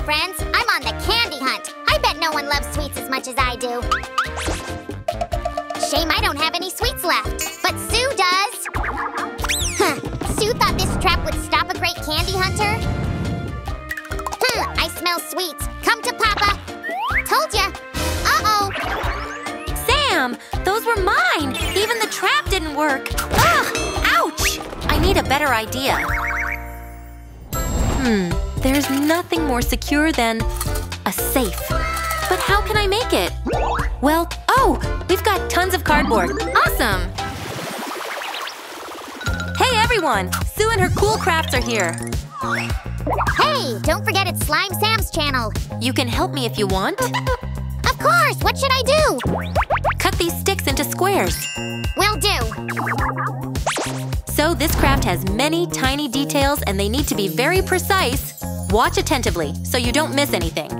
friends. I'm on the candy hunt. I bet no one loves sweets as much as I do. Shame I don't have any sweets left, but Sue does. Huh, Sue thought this trap would stop a great candy hunter? I smell sweets. Come to Papa. Told ya. Uh-oh. Sam, those were mine. Even the trap didn't work. Ugh, ouch. I need a better idea. There's nothing more secure than a safe. But how can I make it? Well, we've got tons of cardboard. Awesome! Hey everyone! Sue and her cool crafts are here. Hey, don't forget it's Slime Sam's channel. You can help me if you want. Of course, what should I do? Cut these sticks into squares. Will do. So this craft has many tiny details and they need to be very precise. Watch attentively so you don't miss anything.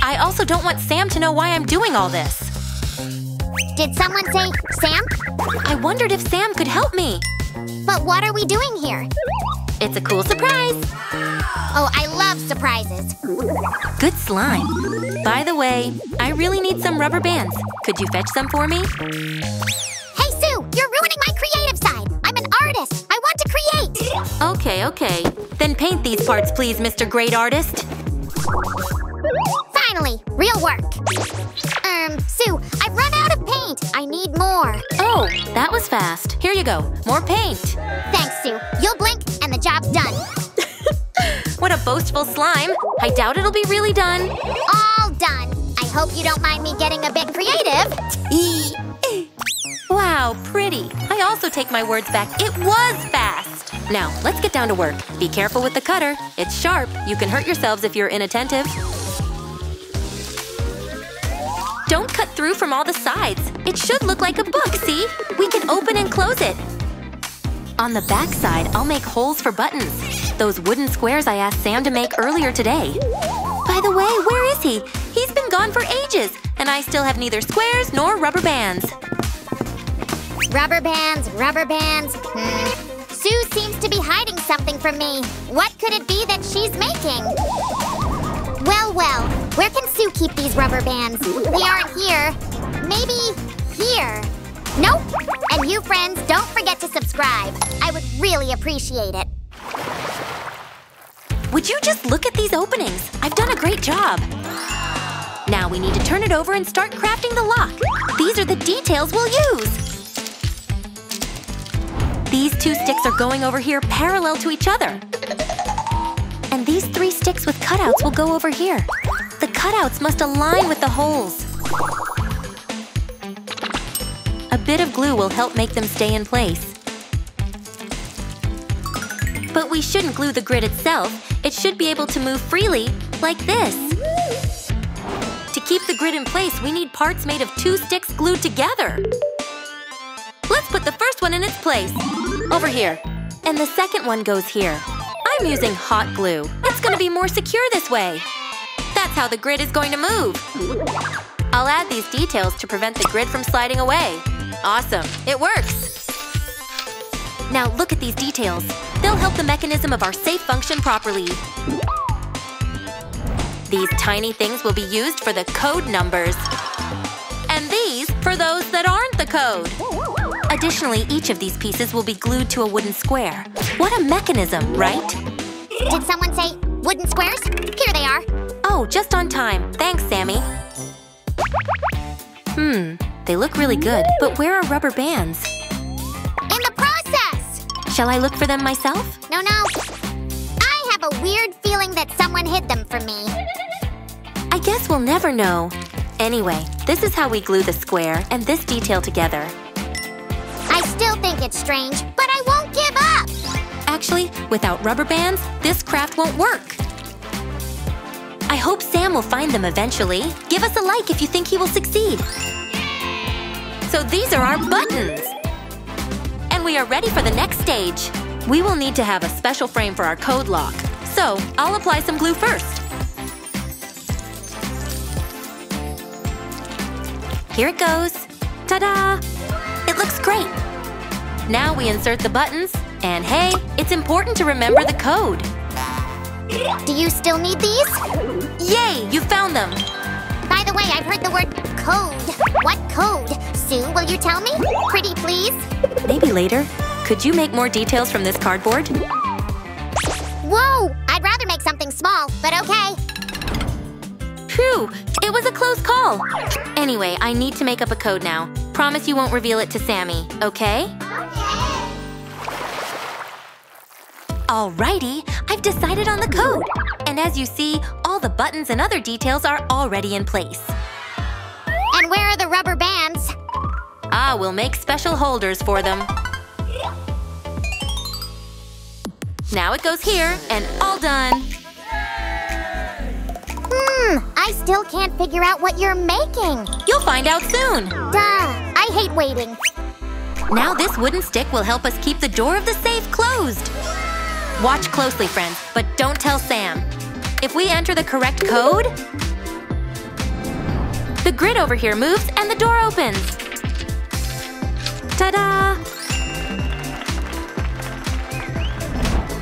I also don't want Sam to know why I'm doing all this. Did someone say Sam? I wondered if Sam could help me. But what are we doing here? It's a cool surprise. Oh, I love surprises. Good slime. By the way, I really need some rubber bands. Could you fetch some for me? Hey, Sue, you're ruining my creative side. I'm an artist. I want to create. Okay. Then paint these parts, please, Mr. Great Artist. Finally, real work. Sue, I've run out of paint. I need more. Oh, that was fast. Here you go. More paint. Thanks, Sue. You'll blink and the job's done. What a boastful slime. I doubt it'll be really done. All done. I hope you don't mind me getting a bit creative. Wow, pretty. I also take my words back. It was fast. Now, let's get down to work. Be careful with the cutter. It's sharp. You can hurt yourselves if you're inattentive. Don't cut through from all the sides. It should look like a book, see? We can open and close it. On the back side, I'll make holes for buttons. Those wooden squares I asked Sam to make earlier today. By the way, where is he? He's been gone for ages, and I still have neither squares nor rubber bands. Rubber bands. Sue seems to be hiding something from me. What could it be that she's making? Well, where can Sue keep these rubber bands? They aren't here. Maybe here. Nope. And you friends, don't forget to subscribe. I would really appreciate it. Would you just look at these openings? I've done a great job. Now we need to turn it over and start crafting the lock. These are the details we'll use. These 2 sticks are going over here parallel to each other. And these 3 sticks with cutouts will go over here. The cutouts must align with the holes. A bit of glue will help make them stay in place. But we shouldn't glue the grid itself. It should be able to move freely, like this. To keep the grid in place, we need parts made of 2 sticks glued together. Let's put the first one in its place. Over here. And the second one goes here. I'm using hot glue. It's going to be more secure this way. That's how the grid is going to move. I'll add these details to prevent the grid from sliding away. Awesome. It works. Now look at these details. They'll help the mechanism of our safe function properly. These tiny things will be used for the code numbers. And these for those that aren't the code. Additionally, each of these pieces will be glued to a wooden square. What a mechanism, right? Did someone say wooden squares? Here they are. Oh, just on time. Thanks, Sammy. They look really good, but where are rubber bands? In the process! Shall I look for them myself? No. I have a weird feeling that someone hid them from me. I guess we'll never know. Anyway, this is how we glue the square and this detail together. I still think it's strange, but I won't give up! Actually, without rubber bands, this craft won't work. I hope Sam will find them eventually. Give us a like if you think he will succeed. So these are our buttons! And we are ready for the next stage. We will need to have a special frame for our code lock. So, I'll apply some glue first. Here it goes. Ta-da! It looks great. Now we insert the buttons, and hey, it's important to remember the code. Do you still need these? Yay! You found them! By the way, I've heard the word code. What code? Sue, will you tell me? Pretty please? Maybe later. Could you make more details from this cardboard? Whoa! I'd rather make something small, but okay. Phew! It was a close call! Anyway, I need to make up a code now. Promise you won't reveal it to Sammy, okay? Alrighty, I've decided on the code. And as you see, all the buttons and other details are already in place. And where are the rubber bands? Ah, we'll make special holders for them. Now it goes here, and all done. I still can't figure out what you're making. You'll find out soon. Duh, I hate waiting. Now this wooden stick will help us keep the door of the safe closed. Watch closely, friends, but don't tell Sam. If we enter the correct code, the grid over here moves and the door opens. Ta-da!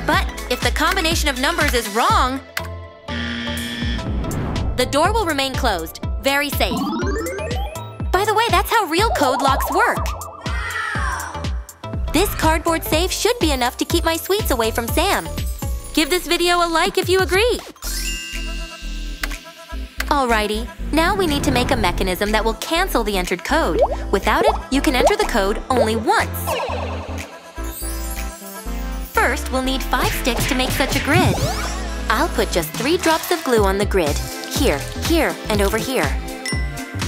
But if the combination of numbers is wrong, the door will remain closed. Very safe. By the way, that's how real code locks work. This cardboard safe should be enough to keep my sweets away from Sam. Give this video a like if you agree. Alrighty, now we need to make a mechanism that will cancel the entered code. Without it, you can enter the code only once. First, we'll need 5 sticks to make such a grid. I'll put just 3 drops of glue on the grid. Here, here, and over here.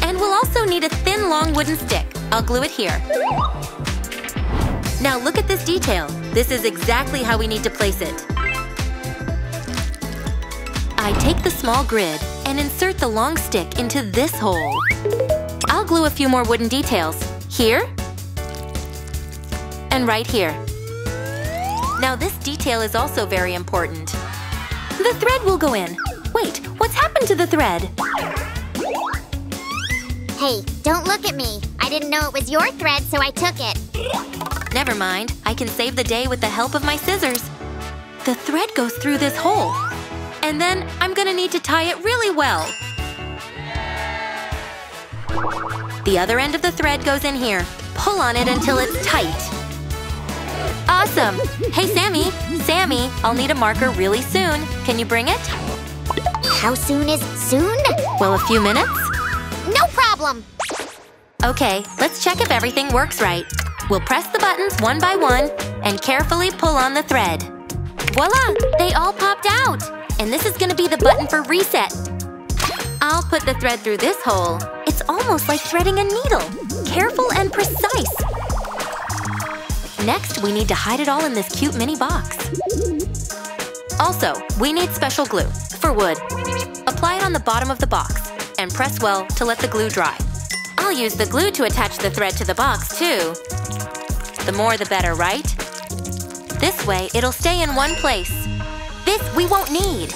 And we'll also need a thin, long wooden stick. I'll glue it here. Now look at this detail. This is exactly how we need to place it. I take the small grid and insert the long stick into this hole. I'll glue a few more wooden details. Here and right here. Now this detail is also very important. The thread will go in. Wait, what's happened to the thread? Hey, don't look at me. I didn't know it was your thread, so I took it. Never mind, I can save the day with the help of my scissors. The thread goes through this hole. And then I'm gonna need to tie it really well. The other end of the thread goes in here. Pull on it until it's tight. Awesome! Hey, Sammy! Sammy, I'll need a marker really soon. Can you bring it? How soon is soon? Well, a few minutes? No problem! Okay, let's check if everything works right. We'll press the buttons one by one and carefully pull on the thread. Voila! They all popped out! And this is gonna be the button for reset. I'll put the thread through this hole. It's almost like threading a needle. Careful and precise. Next, we need to hide it all in this cute mini box. Also, we need special glue for wood. Apply it on the bottom of the box and press well to let the glue dry. I'll use the glue to attach the thread to the box, too. The more the better, right? This way, it'll stay in one place. This we won't need.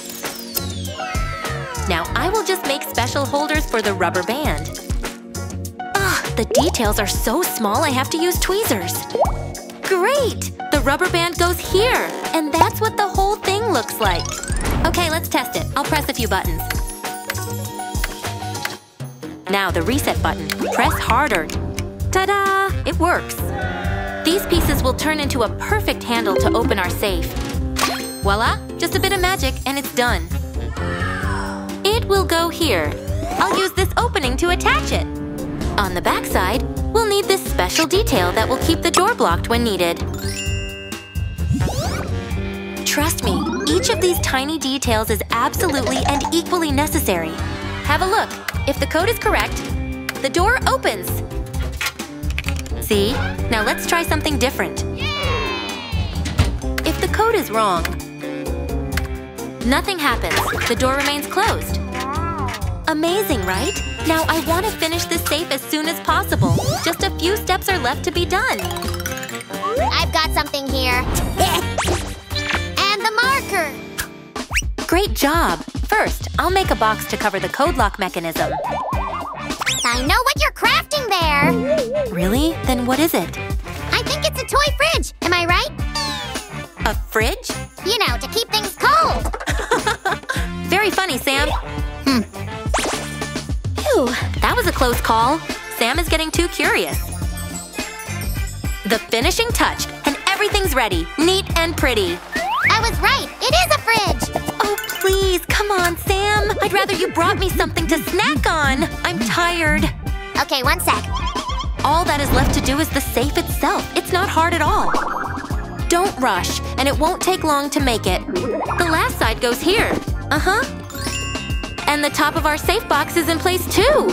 Now I will just make special holders for the rubber band. Ugh, the details are so small I have to use tweezers. Great! The rubber band goes here, and that's what the whole thing looks like. Okay, let's test it. I'll press a few buttons. Now the reset button. Press harder. Ta-da! It works. These pieces will turn into a perfect handle to open our safe. Voila! Just a bit of magic and it's done. It will go here. I'll use this opening to attach it. On the back side, we'll need this special detail that will keep the door blocked when needed. Trust me, each of these tiny details is absolutely and equally necessary. Have a look. If the code is correct, the door opens. See? Now let's try something different. If the code is wrong, nothing happens. The door remains closed. Amazing, right? Now I want to finish this safe as soon as possible. Just a few steps are left to be done. I've got something here. And the marker! Great job! First, I'll make a box to cover the code lock mechanism. I know what you're crafting there! Really? Then what is it? I think it's a toy fridge, am I right? A fridge? You know, to keep things cold! that was a close call. Sam is getting too curious. The finishing touch, and everything's ready, neat and pretty. I was right. It is a fridge. Oh, please, come on, Sam. I'd rather you brought me something to snack on. I'm tired. Okay, one sec. All that is left to do is the safe itself. It's not hard at all. Don't rush, and it won't take long to make it. The last side goes here. Uh-huh. And the top of our safe box is in place too.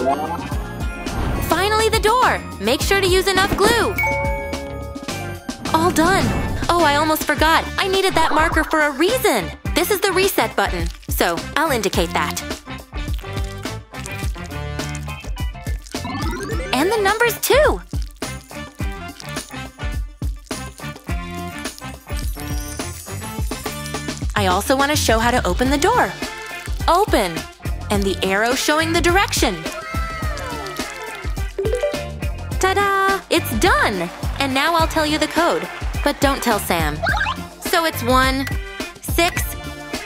Finally, the door. Make sure to use enough glue. All done. Oh, I almost forgot. I needed that marker for a reason. This is the reset button, so I'll indicate that. And the numbers too. I also want to show how to open the door. Open. And the arrow showing the direction. Ta-da! It's done! And now I'll tell you the code. But don't tell Sam. So it's 1, 6,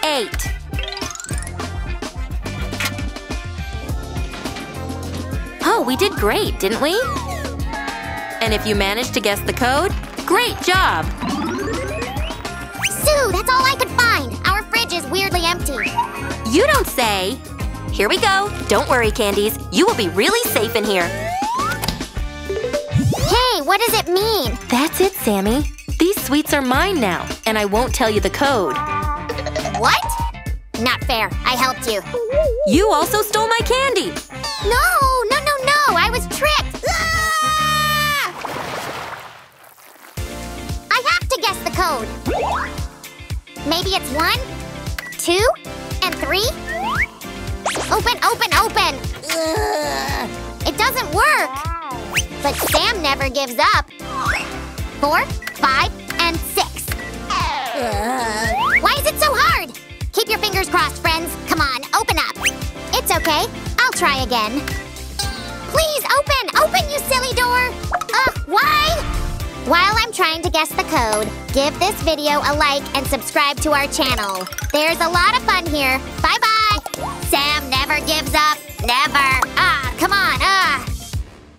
8. Oh, we did great, didn't we? And if you managed to guess the code, great job! Sue, that's all I could find. Our fridge is weirdly empty. You don't say! Here we go. Don't worry, Candies. You will be really safe in here. Hey, what does it mean? That's it, Sammy. These sweets are mine now, and I won't tell you the code. What? Not fair. I helped you. You also stole my candy! No! I was tricked! Ah! I have to guess the code. Maybe it's 1, 2, and 3? Open! Ugh. It doesn't work! But Sam never gives up. 4, 5, and 6. Why is it so hard? Keep your fingers crossed, friends. Come on, open up. It's okay. I'll try again. Please, open! Open, you silly door! Why? While I'm trying to guess the code, give this video a like and subscribe to our channel. There's a lot of fun here. Bye-bye! Sam never gives up. Never. Come on,